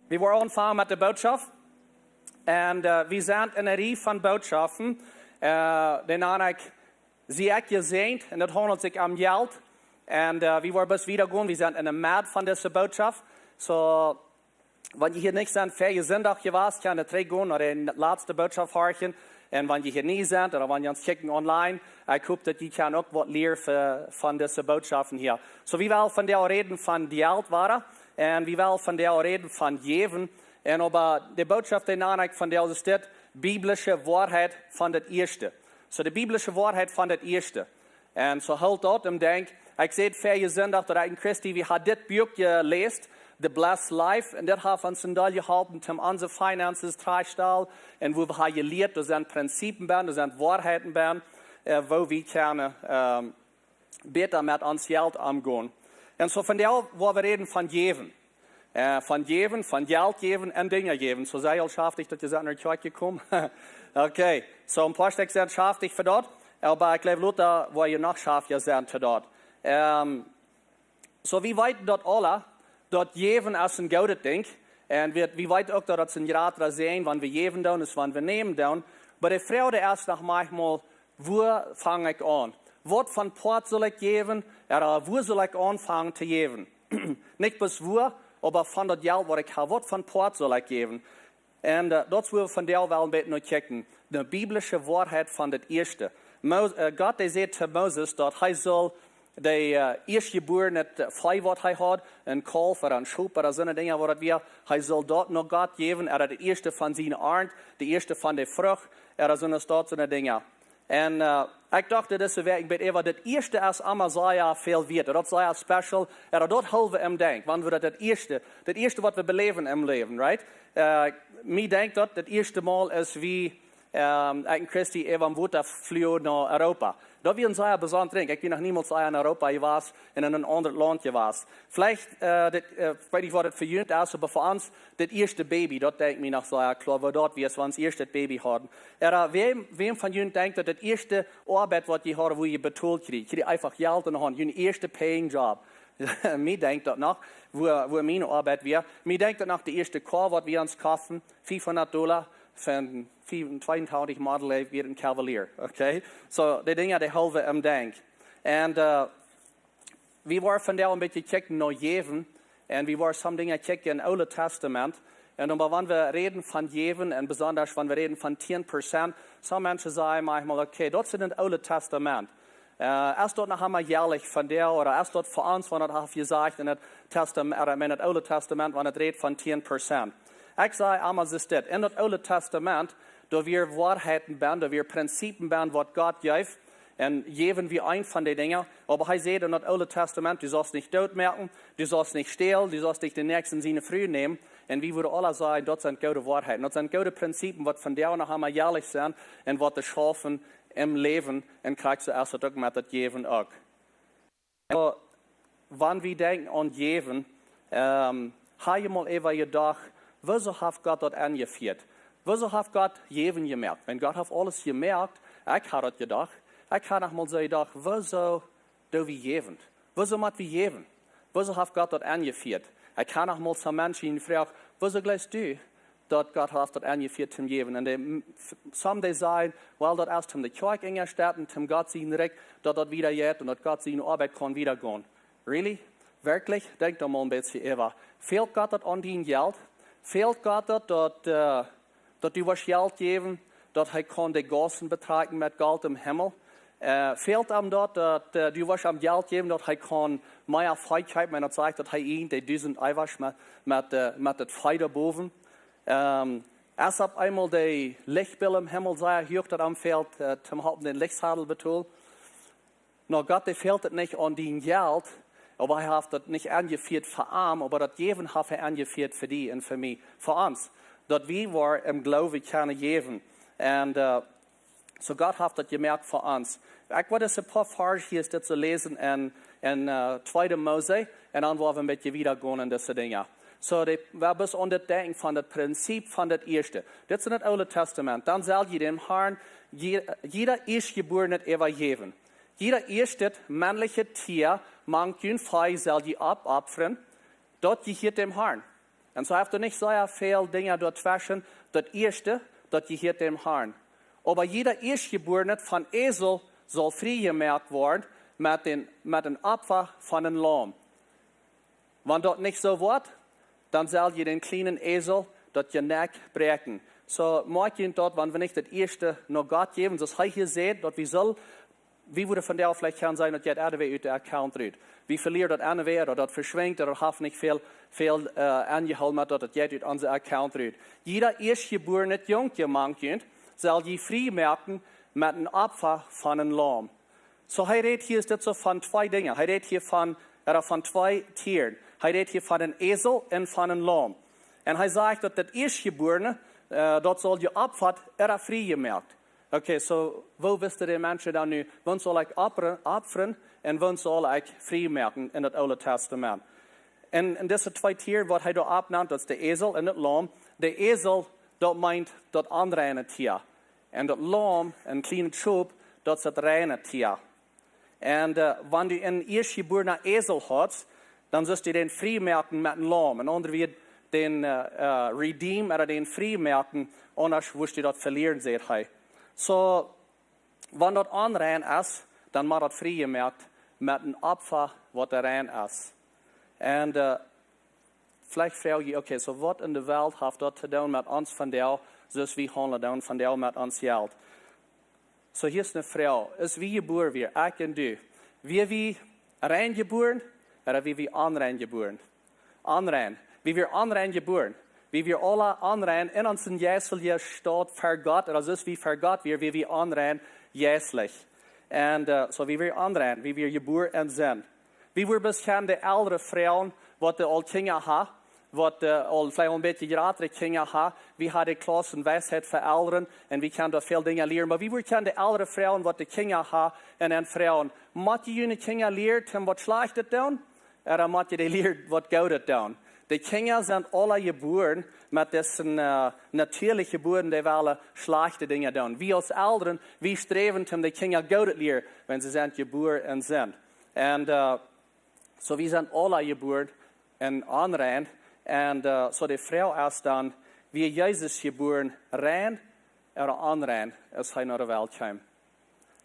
Wir waren angefangen mit der Botschaft. Und wir sind in einer Reihe von Botschaften. Den habe ich sehr gesehen. Und das handelt sich um Geld. Und wir waren bis wieder gehen. Wir sind in der Mitte von dieser Botschaft. So, wenn ihr hier nicht seid, für Sonntag gewesen, kann ihr gehen oder die letzte Botschaft hören. Und wenn ihr hier nicht seid, oder wenn ihr uns kicken online, ich hoffe, dass ihr auch was lernen von diesen Botschaften hier. So, wir wollen von der reden von Geld waren. Und wir wollen von der reden von Geben. Und aber die Botschaft, die ich von der steht, Biblische Woarheit von der Ieeschte. So, die biblische Woarheit von der Ieeschte. Und so halt dort im Denk, ich sehe für Sonntag, dass in Christi, wir haben das Buch gelesen, The Blessed Life, und das hat uns in der geholfen, um unsere Finanzen zu und wo wir haben gelehrt, das sind Prinzipien, das sind Wahrheiten, wo wir können besser mit uns Geld umgehen. Und so von der, wo wir reden von Geben. Von Geld geben und Dinge geben. So sei schafft ich, dass ihr in der Kirche kommen. Okay, so ein paar Stück sind schafft ich für dort, aber ich glaube, Luther, wo ihr noch schafft, ihr seid für dort. So wie weit dort alle, dort geben ist ein gutes Ding. Und wie weit auch dort sind gerade sehen, wann wir geben tun, ist wann wir nehmen tun. Aber die Frage erst noch manchmal, wo fange ich an? Was von Port soll ich geben, oder wo soll ich anfangen zu geben? Nicht bis wo, aber von das Geld, was ich habe, was von Port soll ich geben? Und das will von der Welt ein bisschen noch checken. Die biblische Wahrheit von der Ieeschte. Gott, der sagt zu Moses, dass er soll die Erstgeborene frei, was er hat, ein Kalf oder ein Schub oder so eine Dinge, was wir, er soll dort noch Gott geben, die erste von seinen Arndt, die erste von der Frucht, so eine Dinge. Und ich dachte, das wäre ich bitte, das erste ist immer sehr viel wert. Das sei special. Das helfen im Denk. Wenn wir das erste, was wir beleben im Leben, right? Mir denkt das erste Mal ist wie in Christi eben Wutter fliehen nach Europa. Das wird ein sehr besonderes Ding. Ich bin noch niemals in Europa gewesen, in einem anderen Land gewesen. Vielleicht, weiß ich, was das für jemand ist, aber für uns, das erste Baby, das denkt mir noch sehr klar, wo dort wir es, wenn das erste Baby haben. Wem von jemand denkt, dass das erste Arbeit, was die haben, wo ihr betont kriegt, kriegt einfach Geld in der Hand, ihr erste Paying Job. Mir denkt das noch, wo meine Arbeit wäre. Mir denkt das noch, die erste Car, was wir uns kaufen, $500. Von 22 Model wird ein Cavalier, okay? So, die Dinge, die helfen im Denk. Und wir waren von der ein bisschen kicken nach Geben, und wir waren some Dinge kicken im Alten Testament. Und aber wenn wir reden von Geben, und besonders wenn wir reden von 10%, so Menschen sagen manchmal, okay, das ist das Alte Testament. Erst dort noch einmal jährlich von der, oder erst dort für uns, wenn das gesagt in das Testament, oder in das Alte Testament, wenn es redet von 10%. Ich sage einmal, ist das. In das Alte Testament, da wir Wahrheiten haben, da wir Prinzipien haben, was Gott gibt, und geben wir ein von den Dingen. Aber er sagt in das Alte Testament, du sollst nicht tot merken, du sollst nicht stehlen, du sollst nicht den nächsten Sinne früh nehmen. Und wie würde alle sagen, das sind gute Wahrheiten. Das sind gute Prinzipien, was von der noch einmal jährlich sind, und was das schaffen im Leben, und kriegst du erst das mit das Geben auch. Aber wenn wir denken an Geben, habe ich mal eben gedacht, wieso hat Gott das angeführt? Wieso hat Gott Geben gemerkt? Wenn Gott hat alles gemerkt, ich habe das gedacht, ich habe noch mal so gedacht, wieso do wir geben? Wieso müssen wir geben? Wieso hat Gott das angeführt? Ich habe noch mal zu Menschen gefragt, wieso glaubst du, dass Gott hat das angeführt zum Geben? Und some sagen, weil das erst zum der Kirche eingestellt und zum Gott sein Recht, dass das wieder geht und dass Gott seine Arbeit kann wieder gehen. Really? Wirklich? Denk doch mal ein bisschen, Eva. Fehlt Gott das an dein Geld? Fehlt Gott das, dass du was Geld geben, dass er kann die Gassen betragen mit Geld im Himmel? Fehlt ihm das, dass du was am Geld geben, dass er kann mehr Freiheit, wenn er sagt, dass er ihn, die diesen Eiwasch mit der Freude boven. Erst ab einmal die Lichtbild im Himmel sei, hier das am Feld, zum Haupten den Lichtsadel betont. No, Gott, der fehlt es nicht an dein Geld, aber er hat das nicht angeführt für arm, aber das Geben hat er angeführt für die und für mich, für uns. Dass wir war im Glauben können geben. Und so Gott hat das gemerkt für uns. Ich wollte ein paar Verse hier zu lesen in 2. Mose, und dann wollen wir ein bisschen wieder gehen in diese Dinge. So, wir bis an das Denken von das Prinzip von das Erste. Das ist das Alte Testament. Dann soll ihr dem Herrn jeder Erstgeborene geben. Jeder erste männliche Tier, man kann frei, soll die abopfern. Dort gehört dem Herrn. Und so habt ihr nicht so viele Dinge dort zwischen, das Ieeschte, das gehört dem Herrn. Aber jeder Erstgeborene von Esel soll freigemacht werden mit dem Opfer von einem Lamm. Wenn das nicht so wird, dann soll ihr den kleinen Esel das Genick brechen. So, morgen dort, wenn wir nicht das Erste noch Gott geben, das heißt hier seht, dass wir soll, wie würde von der vielleicht kann sein, dass jetzt Erde aus der Account redet. Wie verliert das eine oder das verschwingt oder hat nicht viel angehalten, dass das jetzt aus unser Account redet. Jeder erstgeborene Jungmann soll die frei merken mit einem Opfer von einem Lamm. So, er redet hier ist das so von zwei Dingen. Er redet hier von zwei Tieren. Er redet hier von einem Esel und von einem Lamm. Und er sagt, dass das Erstgeborene, dort soll die Opfer frei gemerkt. Okay, so, wo wisst ihr die Menschen dann nu, wann soll ich opfern und wann soll ich frei merken in das Alte Testament? Und diese zwei Tiere, was er da abnimmt, das ist der Esel und das Lamm. Der Esel, das meint das unreine Tier. Und das Lamm, ein kleiner Schub, das ist das reine Tier. Und wenn du einen erstgeborenen Esel hast, dann sollst du den freimerken mit einem Lamm. Und andere wird den redeem oder den freimerken, anders wirst du das verlieren, seht ihr. So, wenn das unrein ist, dann wird das freigemerkt mit einem Opfer, was rein ist. Und vielleicht frage ich, okay, so was in der Welt hat das zu tun mit uns von der, so ist wie handeln dann von der mit uns Geld. So hier ist eine Frau, ist wie geboren wir, ich und du. Wie rein geboren oder wie unrein geboren? Unrein. Wie wir unrein geboren. Wie wir alle unrein in unseren Jäsel steht für Gott, oder so ist wie für Gott wie wir unrein jäslich. Und so wie wir unrein, wie wir geboren sind. Wie wir bisher die ältere Frauen, die all Kinder haben, die all vielleicht ein bisschen ältere Kinder haben, wie hat die Klasse und Weisheit für Eltern, und wir können da viele Dinge lernen. Aber wie wir können die ältere Frauen, die Kinder haben, und dann Frauen, muss die jungen Kinder lernen, was Schlechtes tun, oder muss die lernen, was Gutes tun? Die Kinder sind alle geboren mit diesen natürlichen Geburten, die wollen schlechte Dinge tun. Wir als Eltern, wir streben, die Kinder Gutes lernen, wenn sie sind geboren sind. Und so wir sind alle geboren und unrein. Und so die Frau ist dann, wie Jesus geboren, rein oder unrein, als er nach der Welt kam.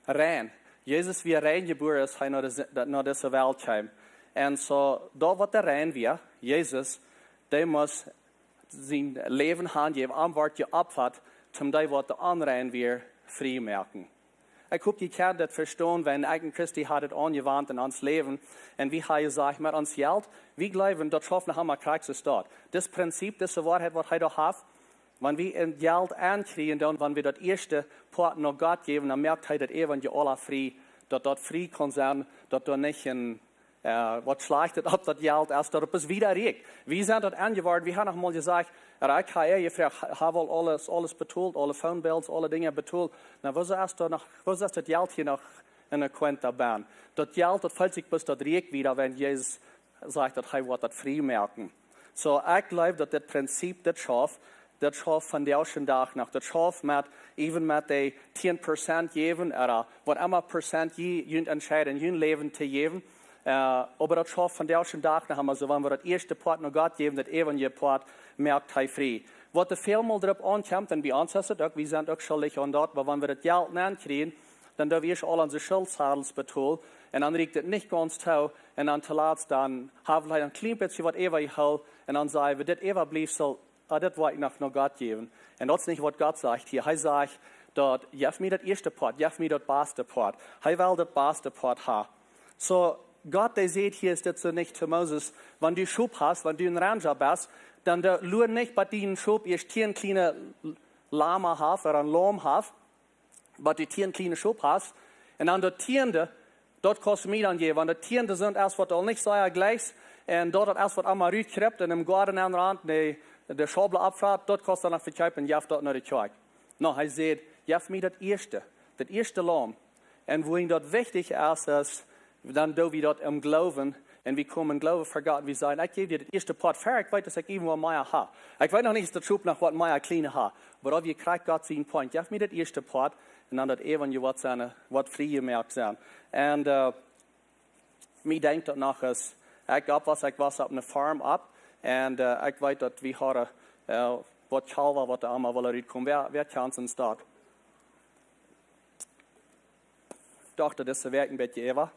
Rein. Jesus wie rein geboren, als er nach dieser Welt kam. Und so, da wird er rein wie Jesus, der muss sein Leben angeben, am Wort geopfert, zum der wird er unrein wie frei merken. Ich hoffe, ihr könnt das verstehen, wenn eigen Christi hat es angewandt in uns Leben. Und wie er sagt, mit uns Geld, wir glauben, dort schaffen wir Krieg ist dort. Das Prinzip, diese Wahrheit, was er da hat, wenn wir ein Geld ankriegen, dann, wenn wir das erste Port noch Gott geben, dann merkt er, dass wenn ihr alle frei, dass dort frei kann sein, dass dort nicht ein was schlechtet ab das Geld ist, dass es wieder regt. Wir sind dort angewahrt, wir haben noch mal gesagt, ich habe gefragt, alles betont, alle Phone-Bills, alle Dinge betont. Na, was ist das Geld hier noch in der Quenta ban? Das Geld, das fällt sich bis das regt wieder, wenn Jesus sagt, dass er wird das frei merken. So, ich glaube, dass das Prinzip, das schafft von der ersten Tag nach, das schafft even mit den 10% geben, oder was immer Prozent je entscheiden, je Leben zu geben. Aber das schafft von der ersten Tag nach, also wenn wir das erste Part noch Gott geben, das evangelische Part merkt er frei. Was der vielmal darauf ankommt, und bei uns ist es auch, wir sind auch schuldig an dort, aber wenn wir das Geld nicht kriegen, dann dürfen wir alle unsere Schuldzahlen betonen, und dann riecht es nicht ganz tau, und dann zuletzt, dann haben wir ein klein bisschen was ich hol, und dann sagen wir, das blieb so, das wollte ich noch Gott geben. Und das ist nicht, was Gott sagt hier. Er sagt, dort, gib mir das erste Part, gib mir das beste Part. Er will das beste Part haben. So, Gott, der sieht hier, ist das so nicht zu Moses, wenn du Schub hast, wenn du ein Ranger bist, dann lur nicht bei diesem Schub, ihr ein kleiner Lama hast oder ein Lamm hast, aber du ein kleiner Schub hast, und dann der Tierende, dort kostet mir dann je, wenn die Tierende sind, erst wird auch nicht so gleich, und dort hat erst wird einmal rüberkrebt, und im Garten am Rand, der Schobel abfahrt, dort kostet dann noch verkaufen, und jaft dort nach der Kirche. No, er sagt, jaft mir das erste Lamm. Und wo ihm dort wichtig ist, dann do wir dort im Glauben, und wir kommen im Glauben für Gott, wir sagen, ich gebe dir das erste Part fair, ich weiß, dass ich irgendwo Meier habe. Ich weiß noch nicht, dass der Schub nach was Meier kleine hat, aber wir kriegen Gott seinen Point. Gib mir das erste Part, und dann das Evangelium wird frei gemerkt sein. Und mir denkt dort nach, ich gab was auf einer Farm ab, En ik weet dat we hadden wat chalva wat er allemaal willen uitkomen. Wer kans in staat? Ik dacht dat is werk een beetje even.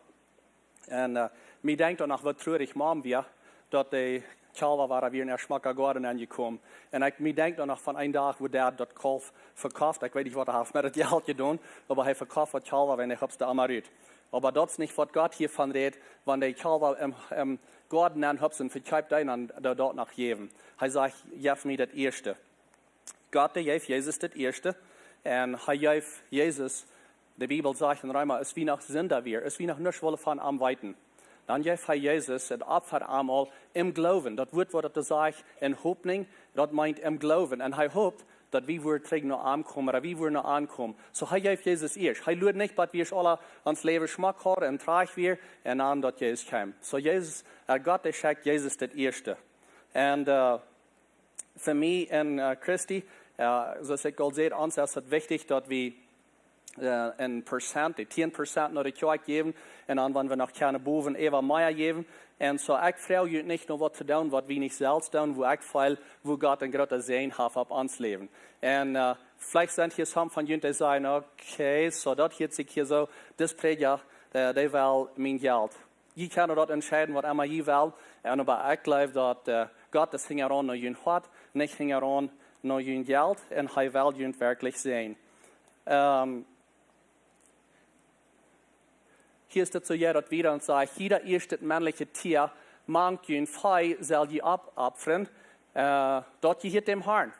En ik denk dan nog wat treurig man weer, dat de chalva waren weer naar Schmacker Garden aangekomen. En ik denk dan nog van een dag wo der dat kalf verkauft. Ik weet niet wat hij met het geld gedaan, maar hij verkauft wat chalva en ik heb het allemaal uit. Aber dat is niet wat Gott hiervan redt, wanneer de chalva im Garten anhubst und verkauft ein und dort nach geven. Hij zegt, geef me dat Ieeschte. Gott geeft Jezus dat Ieeschte. En hij geeft Jezus, de Bibel zegt in Römer, es wie noch Sünder wir, es wie noch nichts wollen von am Weiten. Dann geeft hij Jezus het Opfer einmal im Glauben. Dat woord wat er zegt in Hoffnung, dat meint im Glauben. En hij hoopt, dat wie weer terug naar aankomen, of wie weer naar aankomen. So hij geeft Jezus eerst. Hij lukt niet dat we alle ons leven smak houden en traag weer, en dan dat Jezus komt. So Jezus, Gott schenkt Jezus het eerste. En voor mij en Christi, zoals ik al zei, ons is het wichtig dat we een procent, 10% naar de kerk geven, en dan wanneer we nog keine boven Eva Meijer geven. En zo ik vraag je niet nog wat te doen, wat we niet zelf doen, wo ik veel, wo Gott een grote zegen heeft op ons leven. En vielleicht zijn hier some van jullie die zeggen, okay, so dat heeft zich hier zo, das prediger, die wil mijn geld. Je kan dat entscheiden, wat immer je wil, en maar ik geloof dat Gott das hing aan naar jullie hart, niet hing aan naar jullie geld, en hij wil jullie werkelijk zijn. Hier ist es so, dat wieder und sagt, jeder erste männliche Tier, mangt jün Fei, soll je abopfern, dort je hit dem Herrn.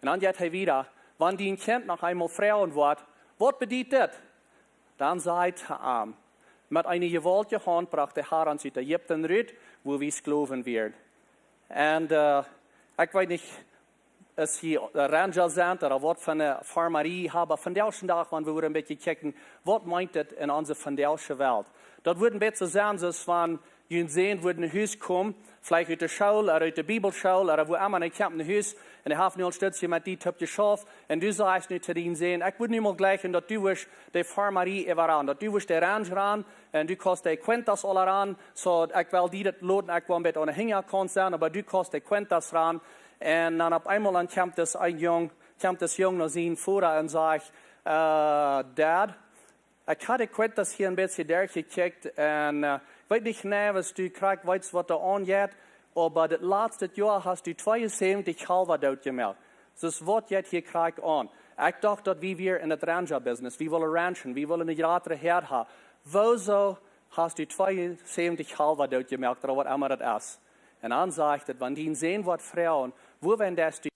Und dann sagt er wieder, wenn die ein Kind noch einmal Frauen wird, was bedeutet das? Dann sagt er, mit einer gewaltigen Hand brachte der Herr uns aus Ägypten raus, wo wir sklaven werden. Und ich weiß nicht, als hier Ranger sind oder was von der Farmerie haben, von der Tag, wenn wir ein bisschen kicken, was meint das in unserer von der Welt? Das würde ein bisschen sein, als wenn ihr sehen, wo ein Haus kommt, vielleicht aus der Schule oder aus der Bibelschule oder wo immer, ich habe ein Haus und ich habe nur ein Stützchen mit die Töpfe geschafft und du sagst nicht zu ihnen sehen, ich würde nicht mal gleich, dass du wirst die Farmerie ran, dass du wirst der Ranger ran und du kannst die Quintas alle ran, so ich will die das loten, ich will ein bisschen ohne Hänger sein, aber du kannst die Quintas ran. En dan op eenmaal dan komt das jong naar zijn vader en zegt, Dad, ik had de kwintas hier een beetje doorgekeken en ik weet niet genau, was du krijgt, weet wat er aangaat, maar het laatste jaar hast du 72 halve doodgemelkt. Dus wat je hier krijgt aan. Ik dacht dat we weer in het ranger-business, we willen ranchen, we willen een grotere herd hebben. Wieso hast du 72 halve doodgemelkt, of wat immer dat is? En dan zegt het, wanneer die sehen wat Frauen, wo wenn das die,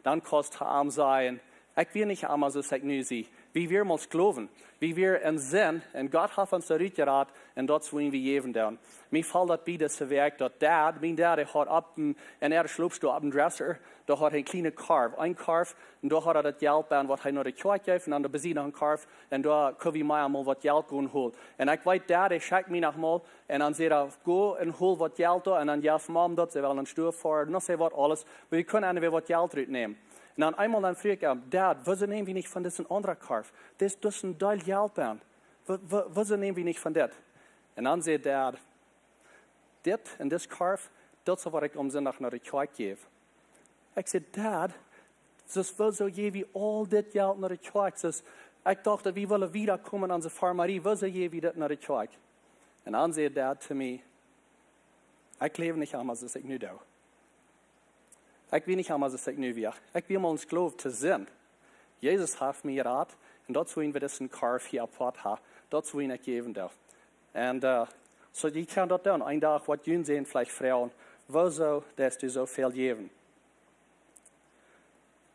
dann kostet arm sein. Ich will nicht einmal so sagen, nu sie. Wie wir uns glauben, wie wir in Sinn, und Gott hat uns zurückgeraten, und dort wollen wir geben dann. Mir fällt das bei das Werk, dass mein Dad hat ab, und schlupst ab dem Dresser, da hat ein kleiner Karf, und da hat das Geld bei, was er noch der Kirche gibt, und dann da besieht noch ein Karf, und da können wir mal was Geld gehen holen. Und ich weiß, der schickt mich noch mal, und dann sagt er, go und hol was Geld da, und dann ja, Mom dort, sie wollen einen Stuhl fahren, noch was alles, aber wir können einfach was Geld mitnehmen. Und dann einmal dann frage ich, Dad, wieso nehmen wir nicht von diesem anderen Karf? Das ist ein Teil Geld an. Wieso nehmen wir nicht von das? Und dann sagt Dad, das und das Karf, das ist, was ich am Sonntag nach der Kirche gebe. Ich sage, Dad, das will so geben all das Geld nach der Kirche. Ich dachte, wir wollen wiederkommen an die Farmerie, wieso geben wir das nach der Kirche? Und dann sagt Dad zu mir, ich lebe nicht einmal, das ich nicht auch. Ich will nicht einmal, dass ich nicht will. Ich will mal uns glauben zu sein. Jesus hat mir geraten, und dort wollen wir diesen Karf hier apart haben. Dort wollen wir geben darf. Und so die kann dort dann ein Tag, was jungen sehen, vielleicht Frauen, wieso, dass du so viel geben?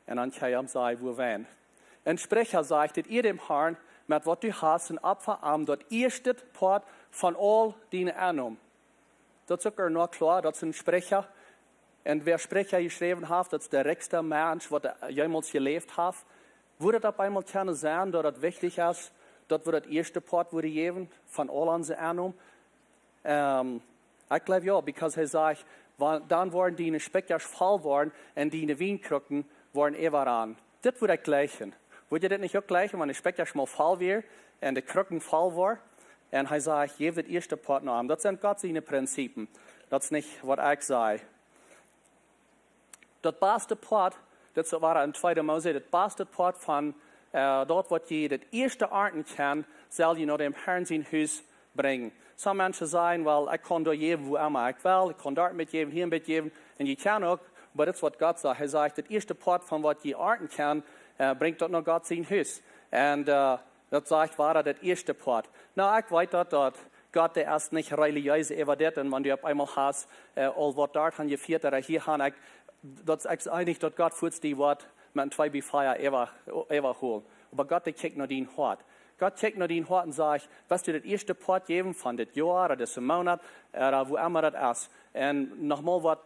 Und dann kann ich sagen, wo wen. Ein Sprecher sagt, ihr dem Herrn, mit was du hast, ein Opferarm, dort Ieeschte Part von all deinen Annahmen. Das ist auch noch klar, das ist ein Sprecher. Und wer Sprecher geschrieben hat, das ist der reichste Mensch, der jemals gelebt hat. Würde das einmal gerne sein, dass das wichtig ist, dass wir das erste Part würde geben von all unseren Einnahmen? Ich glaube ja, because er sagt, dann waren die Specker voll worden und die Weinkrücken waren ran. Das würde ich gleichen. Würde das nicht auch gleichen, wenn die Specker mal voll wäre und die Krücken voll waren? Und er sagt, ich gebe das erste Part noch an. Das sind Gott seine Prinzipien. Das ist nicht, was ich sage. dat beste Part, dat war in 2. Mose, dat beste Part van dort, wat je het eerste arten kan, zal je naar dem Herrn zijn huis brengen. Sommige mensen zeggen, wel, ik kan daar geven wo immer ik wil, ik kan daar met geven, hier met geven. En je kan ook, maar dat is wat God zegt. Hij zegt, het eerste Part van wat je arten kan, brengt dat naar God zijn huis. En dat zegt, war dat eerste Part. Nou, ik weet dat God der erst nicht religiös evaluiert en wanneer je op eenmaal hast, al wat daar gaan je viert, hier gaan, dat is eigenlijk dat God voert die wat met 2 befreier ever holen. Maar God kijkt naar die hart. God kijkt naar die hart en zegt, was du dat eerste Part geven van dit jaar, of deze maand, of wo immer dat is. En nogmaals, wat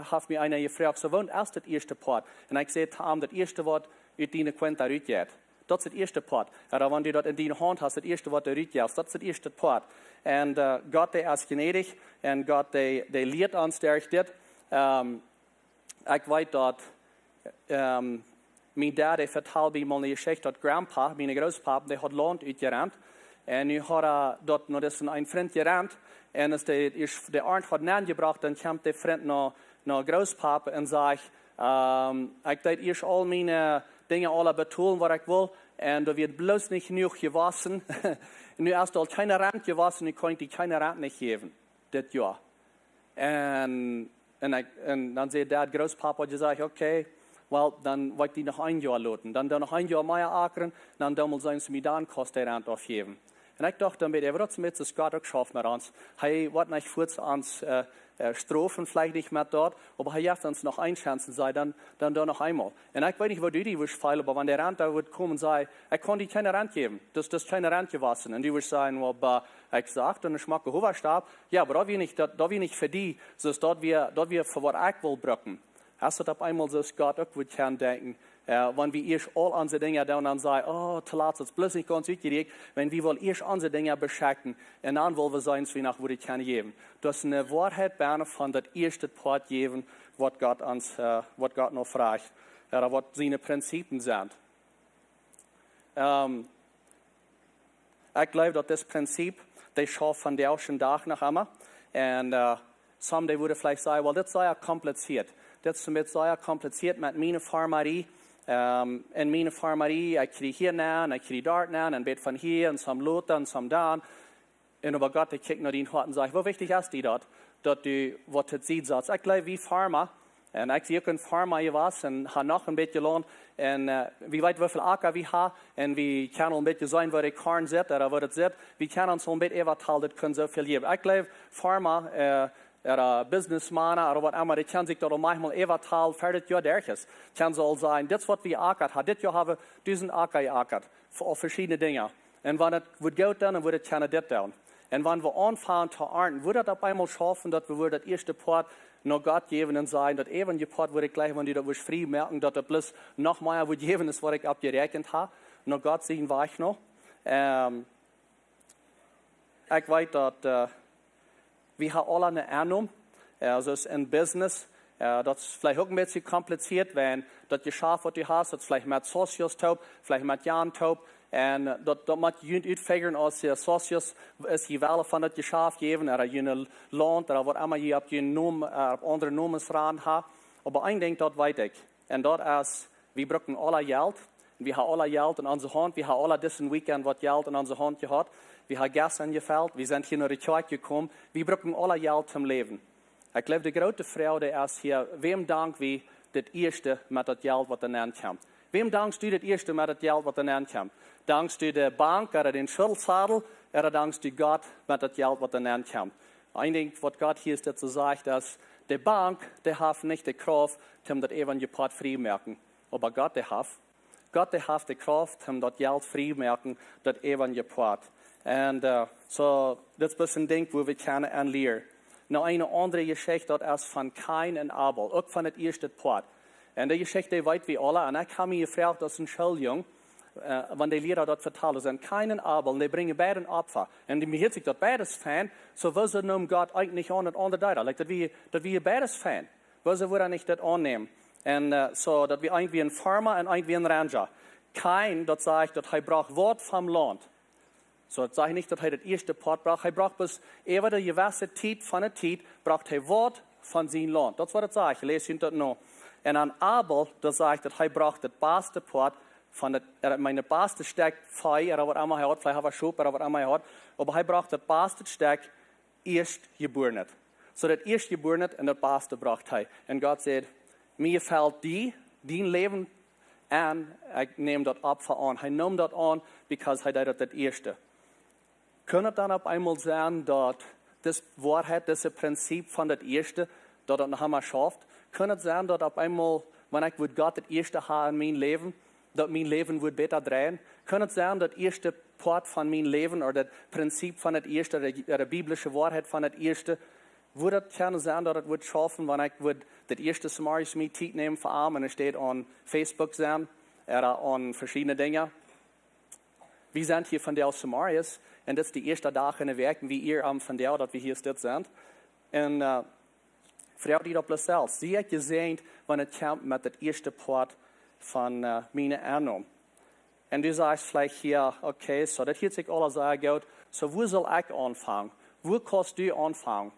heeft mij einer gevraagd, zo woont eerst het eerste Part. En ik zei hem, dat eerste wat uit die kwint eruit gaat. Dat is het eerste Part. En wanneer je dat in die hand hast, het eerste wat eruit gaat, dat is het eerste Part. En God is gnädig en God die leert ons daar dit. Ik weet dat mijn dad vertelde mij mal een geschichte dat grandpa, mijn groospapa, die had land uitgerend. En nu had dat nog eens een vriend gerend. En als de arend had nagebracht, dan kwam de vriend naar groospapa en zei, ik deed eerst al mijn dingen alle betoelen wat ik wil. En er wordt bloos niet genoeg gewassen. En nu is er al keine rand gewassen, nu kan ik die keine rand niet geven. Dit jaar. En dan zei dad, groospapa, gezegd, oké, wel, dan wil ik die nog 1 jaar laten. Dan nog 1 jaar meer akeren, dan zijn ze mij dan kosten rand afgeven. En ik dacht dan, wat is met das Gott auch schafft mit uns. Hij wordt niet voor ons strofen, vielleicht nicht mehr dort, aber hij heeft ons nog 1 Chance, zei dan nog eenmaal. En ik weet niet wat die was feilen, aber wenn der Rand da wird kommen, zei, ik kon die keine Rand geben, das keine Rand gewassen. Und die wird sagen, well, ik sagte, und ich mag Hoverstab, ja, aber da wir nicht für die, so dort wir für was ich will brücken. Hast du auf einmal so Gott auch wird kann denken, wenn wir erst all unsere Dinge da und dann sagen, oh, te laat, es bloß nicht ganz uitgeregt, wenn wir wollen erst unsere Dinge beschäftigen, und dann wollen wir sein, wie nach wo die kann geben. Das ist eine Wahrheit, Berne, von das erste Part geben, was Gott noch fragt, was seine Prinzipien sind. Ich glaube, dass das Prinzip, das schafft von der ersten Tag nach immer, und some würde vielleicht sagen, well, das sei ja kompliziert. Dat is met zeer compliceerd met mijn farmarie. En mijn farmarie, ik krijg hier na, en ik krijg daar na, en een beetje van hier, en soms loten, en soms daar. En over God, ik kijk naar die hart en zeg, hoe wichtig is die dat u wat het ziet zat. Ik leef wie farmer, en ik zie ook een farmer was, en ga nog een beetje land, en wie weet hoeveel akker we hebben, en wie kan een beetje zijn waar de korn zit, of waar het zit, wie kan ons een beetje eventueel, dat kan zoveel geven. Ik leef farmer, businessman of wat immer, die kan zich dat manchmal eventueel verder jaar dergelijks. Kan zal zijn, dit is wat we akkerd hebben. Dit jaar hebben we 1000 akker geakkerd. Voor verschillende dingen. En wanneer het wordt goed doen, dan wordt het kunnen dit doen. En wanneer we aanvangen te ernten, wordt het op eenmaal schaffen, dat we dat eerste Part naar God geven en zijn, dat even je Part wordt gleich, wanneer dat we vrij merken, dat het plus nog meer wordt geven, is wat ik opgerekend heb. Naar God zien waar ik nog. Ik weet dat we hebben alle een aannom, dus in business, dat is vielleicht ook een beetje compliceerd, wenn dat je schaaf wat je hast, dat is vielleicht met socials taub, vielleicht met Jan taub, en dat moet je uitfiguren als je socials is je wel van dat je schaaf geven, of je land, of wat immer je op je noem, op andere noemens ran hebt. Maar één ding dat weet ik, en dat is, we gebruiken alle geld, we hebben alle geld in onze hand, we hebben alle deze weekend wat geld in onze hand gehad. We hebben gas ingevuld, we zijn hier naar de kerk gekomen. We gebruiken alle geld zum leven. Ik geloof de grote vrouw die is hier, wem dank we het eerste met dat geld wat eraan komt? Wem dankst du het eerste met het geld wat eraan komt? Dankst du de bank of den schuldzadel, of dankst du God met dat geld wat eraan komt? Ik denk wat God hier dazu sagt, dass de bank, die heeft niet de kracht om dat even Part vrijmerken. Maar God, die heeft. God, die heeft de kracht om dat geld vrijmerken, dat even Part. En so, dat is een ding waar we kunnen aan leren. Nou, een andere geschichte, dat is van Kain en Abel, ook van het eerste Part. En die geschichte weet we alle, en ik heb me gevraagd, dat is een schooljongen, wanneer de leraar dat vertellen, zijn Kain en Abel, die brengen beide een opfer. En die beheert zich dat beide fijn, so wil ze noemen God eigenlijk aan het andere duiden. Like dat we beide fijn. Wil ze worden niet dat aannemen. En so, dat we eigenlijk een farmer en eigenlijk een ranger. Kain, dat zegt dat hij braucht woord van land. So, het zegt niet dat hij het eerste Part braucht. Hij braucht bis even de gewisse tijd van het tijd, braucht hij woord van zijn land. Dat is wat het zegt. Je leest dat nog. En aan Abel, da sagt dat hij braucht het beste Part van het, meine beste Stück Fei, wat allemaal hij had, vielleicht hat er Schub, wat allemaal hij had, aber hij braucht het beste Stück eerstgeboren. So dat eerstgeboren en dat beste braucht hij. En God zegt, mir gefällt dien leven, en ik neem dat Opfer aan. Hij nam dat aan, because hij deed het eerste. Kan het dan op eenmaal zijn dat das Woarheit, das Prinzip van het eerste, dat het nog eenmaal schaft? Kan het zijn dat op eenmaal, wanneer ik wordt God het eerste ha in mijn leven, dat mijn leven wordt beter draaien? Kan het zijn dat het eerste part van mijn leven, of dat principe van het eerste, de Biblische Woarheit van het eerste, wordt het kunnen zijn dat het wordt schaffen, wanneer ik wordt het eerste Samaris mee tijd nemen voor arm en er staat op Facebook zijn, aan verschillende dingen. We zijn hier van der Samaris en dat is de eerste dag in de week, wie hier van der, dat we hier stil zijn. En vrouw die dat zelfs, zie ik gezien, wanneer het komt met het eerste part van mijn aanname. En du sagst vielleicht hier, okay, so das hört sich alles sehr gut, so wo soll ich anfangen? Wo kannst du anfangen?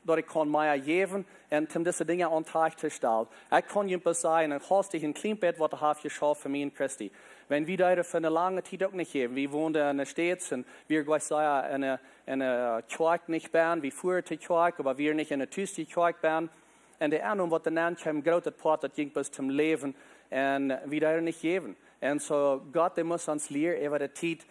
Dat ik kan mij geven en deze dingen aan tafel te stellen. Ik kan je zeggen, en hast dich een klein bed wat heb je geschaffen voor mij in Christi. Wenn wir dat voor een lange tijd ook niet geven. We woonden in de stad en we gleich zeggen in de kerk niet ben. We voeren de kerk, maar we niet in de thuis de kerk ben. En de aanname wat de naam kwam, grote part dat ging bis zum leven. En we dat niet geven. En zo, God, die moet ons leren over de tijd.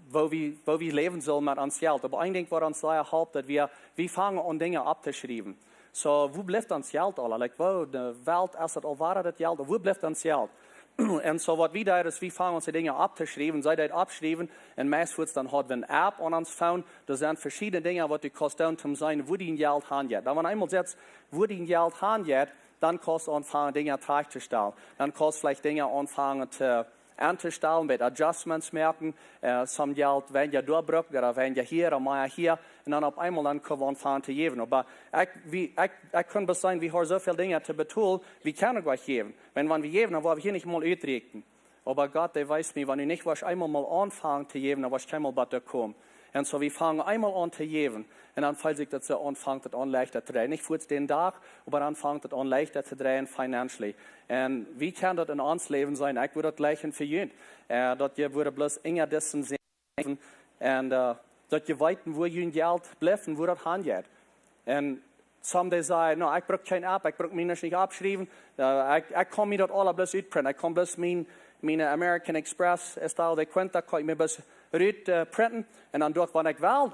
Wo wir leben sollen mit uns Geld. Aber ein Ding, was uns leider helpt, dass wir fangen an Dinge abzuschreiben. So, wo bleibt uns Geld alle? Like, wo de Welt ist das al waar das Geld? Wo bleibt uns Geld? Und so, was wir da ist, wir fangen uns die Dinge abzuschreiben, sei das abschreiben, und meist wird es dann halt, wenn App an uns fahren, da sind verschiedene Dinge, was die kosten, um sein, wo die Geld hangeht. Da man einmal setzt, wo die Geld hangeht, dann kannst du anfangen, Dinge zu Dann kannst du vielleicht Dinge anfangen anzustellen, mit Adjustments merken, some Geld, wenn je doorbrückt, oder wenn je hier, oder mal hier, und dann auf einmal dann können wir anfangen zu geben. Aber ich kann bis sagen, wir haben so viele Dinge zu betonen, wir können gleich geben. Wenn wir geben, dann wollen wir hier nicht mal ausrichten. Aber Gott, der weiß mir, wenn ich nicht was einmal mal anfangen zu geben, dann was kein mal bei kommen. Und so, wir fangen einmal an zu geben. Und dann fällt sich das so an, fängt das an leichter zu drehen. Nicht für den Tag, aber dann fängt das an leichter zu drehen, financially. Und wie kann das in uns Leben sein? Ich würde das gleich für jeden. Dass ihr würde bloß enger dessen sehen. Und dass ihr weiten, wo ihr Geld bleibt und wo das hingeht. Und some die sagen, no, ich brauche kein App, ich brauche mich nicht abschreiben. Ich kann mir das alles bloß uitprinten. Ich kann bloß meine American Express, die Quenta, kann ich mir bloß printen. Und dann dort, wenn ich will,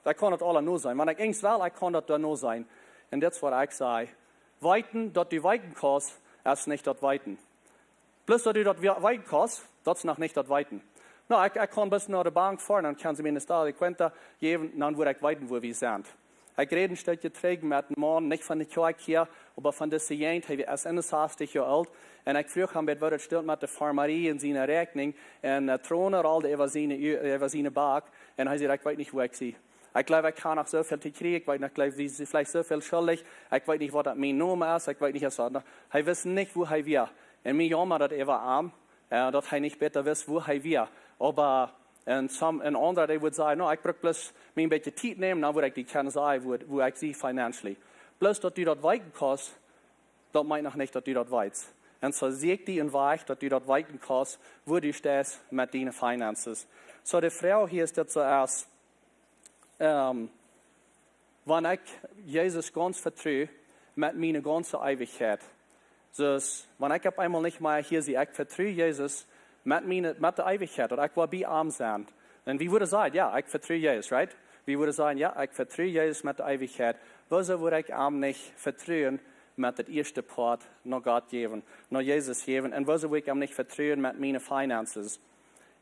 ich kann das alle nur sein. Wenn ich irgendwas will, ich kann das da nur sein. Und das ist, was ich sage. Weiten, dass du weiten kannst, ist nicht das Weiten. Bloß, dass du das weiten kannst, das ist noch nicht das Weiten. No, ich kann bis nach der Bank fahren, dann kann sie mir die Quenta geben, und dann würde ich weiten, wo wir sind. Ich rede ein Stückchen trägen mit dem Mann, nicht von der Kirche hier, aber von der Jesaajent, er ist 61 Jahre alt. Und ich frage ihn, was steht mit der Farmerie in seiner Rechnung, und Troner, all über seine Bank. Und er sagt, ich weiß nicht, wo ich sie. Ich glaube, ich kann noch so viel zu kriegen, ich glaube, sie ist vielleicht so viel schuldig, ich weiß nicht, was das mein Name ist, ich weiß nicht, was das ist. Er weiß nicht, wo er wir. Und mir jammer, dass er arm, dass er nicht besser weiß, wo er wir. Aber ein anderer, der würde sagen, no, ich brauche bloß mir ein bisschen Zeit nehmen, dann würde ich die können sagen, wo ich sie financially. Bloß, dass du dort weiten kannst, das meint noch nicht, dass du dort weißt. Und so sehe ich die in Weich, dass du dort weiten kannst, wo du stehst mit deinen Finances. So, die Frau hier ist jetzt zuerst, wenn ich Jesus ganz vertraue, mit meiner ganzen Ewigkeit. So, wenn ich auf einmal nicht mehr hier sehe, ich vertraue Jesus mit der Ewigkeit, oder ich will bei arm sein. Und wie würde sagen, ja, ich vertraue Jesus, right? Wie würde sagen, ja, ich vertraue Jesus mit der Ewigkeit. Wieso würde ich arm nicht vertrauen mit der ersten Part noch Gott geben, noch Jesus geben? Und wieso würde ich ihm nicht vertrauen mit meinen Finances?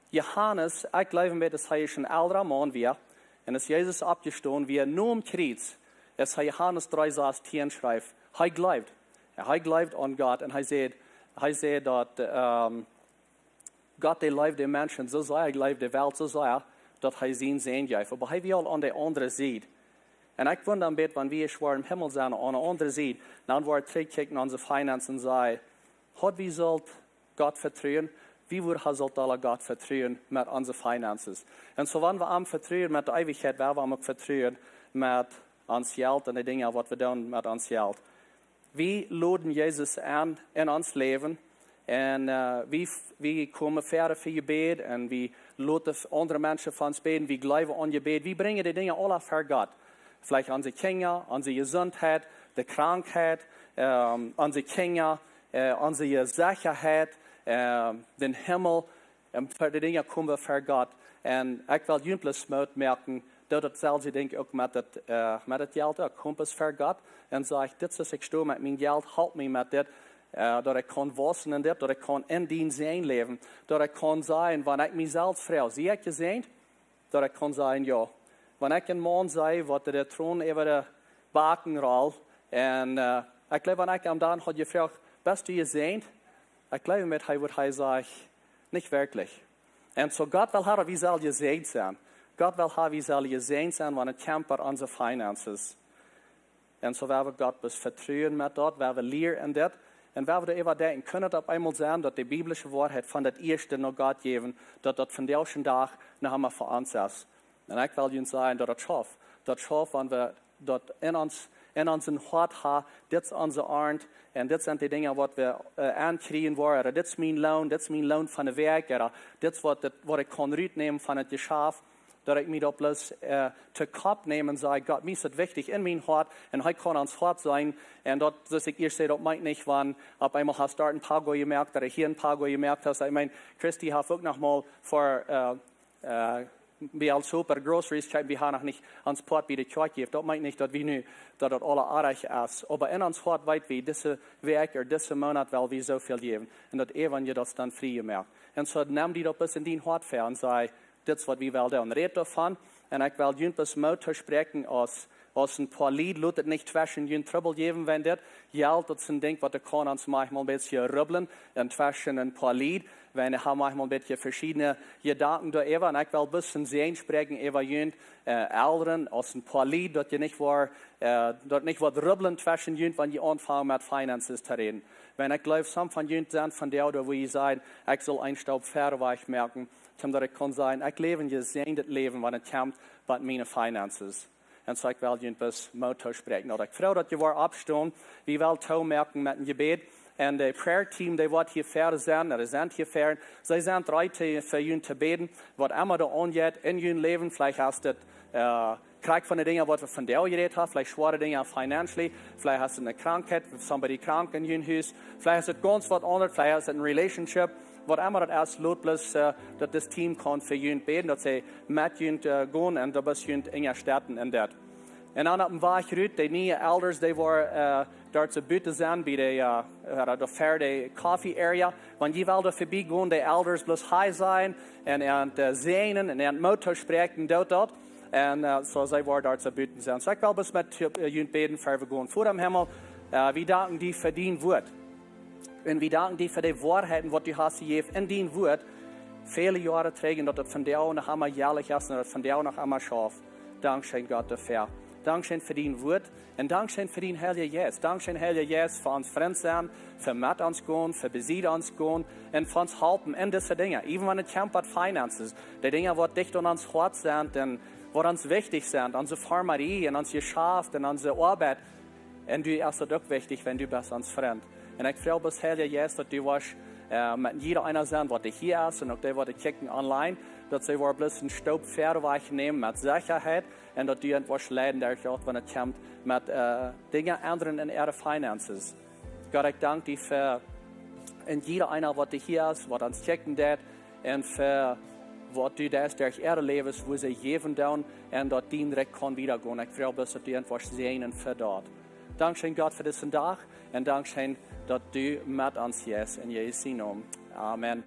Johannes, ich glaube mir, dass er schon älterer Mann war, und dass Jesus abgestoßen wird, nur im Kreuz, dass Johannes 3,10 schreibt, er glaubt. Er glaubt an Gott, und er sagt, dass Gott, der liebt die Menschen so sehr, er liebt die Welt so sehr, dass er sie sehen darf. Aber er will an der anderen Seite. Und ich wundere ein bisschen, wenn wir schwer im Himmel sind, an der anderen Seite, dann wird er zurückkicken an unsere Finanzen und sagen, wie sollt Gott vertrauen? Wie sollt alle Gott vertrauen mit unseren Finanzen? Und so, wenn wir am Vertrauen mit der Ewigkeit, werden wir auch vertrauen mit uns Geld und die Dinge, was wir tun mit uns Geld. wie laden Jesus aan in ons leven. En wie komen verder voor je bed. En wie laten andere mensen van ons beden. Wie geloven aan je bed. Wie brengen die dingen alle voor God. Vielleicht onze kinderen, onze gezondheid, de krankheid, onze kinderen, onze zekerheid, den Himmel. Voor die dingen komen we voor God. En ik wil jullie merken dat hetzelfde denk ik ook met het geld. Ik kom voor God en zeg, dit is ik sto met mijn geld, help me met dit. Dat ik kan wassen in dit, dat ik kan in dien zijn leven. Dat ik kan zijn, wanneer ik mezelf vraag, zie ik je zijn? Dat ik kan zijn, ja. Wanneer ik een man zei, wat de troon over de baken rol. En ik geloof, wanneer ik hem dan had je vraag, best je zijn? Ik geloof met hij wat hij zegt, niet werkelijk. En zo God wil hebben, wie zal je zijn zijn? God wil hebben, wie zal je zijn wanneer het komt aan onze finances. En zo willen we God dus vertrouwen met dat, willen we leren in dit. En willen we even denken, kunnen het op eenmaal zijn dat de Biblische Woarheit van het Ieeschte naar God geven, dat dat van deze dag nog eenmaal voor ons is. En ik wil jullie zeggen dat het schaf. Dat schaf, wanneer we dat in ons hart hebben, dit is onze aard. En dit zijn de dingen wat we aankrijgen worden. Dit is mijn loon van de werk. Dit is wat ik kan uitnemen van het geschaf. Dat ik me dat plus te kop neem en zeg, God, mij is het wichtig in mijn hart. En hij kan ons hart zijn. En dat, dus ik eerst zei, dat meint niet, wanneer op eenmaal hast daar een paar goede gemerkt, dat ik hier een paar goede gemerkt heb. Ik mijn, Christy heeft ook nog mal voor bij als super groceries kijken, we hebben nog niet ons pot bij de kerk gegeven. Dat meint niet dat we nu, dat het alle aardig is. Maar in ons hart weten we, deze week, deze maand wel we zoveel geven. En dat even je dat dan vrij maakt. En zo neem die dat dus in die hart ver en zei, dit is wat we wel doen. Red daarvan. En ik wil jullie dus motor spreken als een paar lied. Laat het niet tussen jullie trouble geven, wenn dit geld, dat is een ding wat ik kan ons manchmal een beetje rubbelen. En tussen een paar lied. Wij hebben manchmal een beetje verschillende gedanken daarover. En ik wil een beetje zijn spreken over jullie ouderen. Als een paar lied, dat je niet wat rubbelen tussen jullie, wanneer je aanvangt met finances te reden. Wenn ik geloof, some van jullie zijn van de ouder, waar je zei, ik zal een stap verder weg merken. Omdat ik kan zijn, ik leef in je zijn leven, wanneer het komt met mijn finances. En zo ik wil jullie dus motor spreken. Nou, ik vrouw dat je waar opstaan, wie wil touw merken met een gebed. En de prayer team, die wat hier verder zijn, er zijn hier verder, zij zijn bereid voor jullie te beden. Wat immer er aangaat in jullie leven, vielleicht hast het krijg van de dingen wat we van jou gereed hebben, vielleicht zware dingen financially, vielleicht hast du een krankheid, somebody krank in jullie huis, vielleicht hast het ganz wat anders, vielleicht hast het een relationship. Wat immer het is, laat plus dat dit team kan voor jullie beden, dat zij met jullie gaan en dat is jullie in je starten in dat. En dan op een weg uit, de nieuwe elders, die waren daar te buiten zijn bij de verre coffee area. Want je wilde voorbij gaan, de elders plus high zijn en aan het zenen en aan het motor spreken, dat. En zo zij waren daar te buiten zijn. So ik wil dus met jullie beden voor we gaan voor de hemel. We danken die voor die woord. En we danken die voor de waarheden wat u hast gegeven in die woord. Vele jaren terug dat het van jou nog allemaal jährlich is en dat het van jou nog allemaal schaf. Dankzij God dafür. Dankzij voor die woord en dankzij voor die Heilige Geest. Dankzij Heilige Geest voor ons vriend zijn, voor met ons gaan, voor bezit ons gaan en voor ons helpen in deze dingen. Even wanneer het komt met finances. De dingen wat dicht aan ons hart zijn en wat ons wichtig zijn. Onze farmerie en ons geschäft en onze arbeid. En du is het ook wichtig, wenn du bent ons vriend. En ik vraag bij Heilige Geest dat du was met jeder einer zijn wat hier is en ook die wat kijken online. Dat ze wel een stap verder wegnemen met zekerheid. En dat die etwas leiden daar gaat wanneer het komt met dingen anderen in ihre finances. God, ik dank die voor en jeder einer wat hier is, wat ons kijken deed. En voor wat du daar durch ihre levens, wo ze geven doen. En dat die direct kan wieder gaan. Ik vraag dat die etwas zijn en voor dat. Dankzij God voor deze dag. En dankzij dat du met ons is. In Jezus naam. Amen.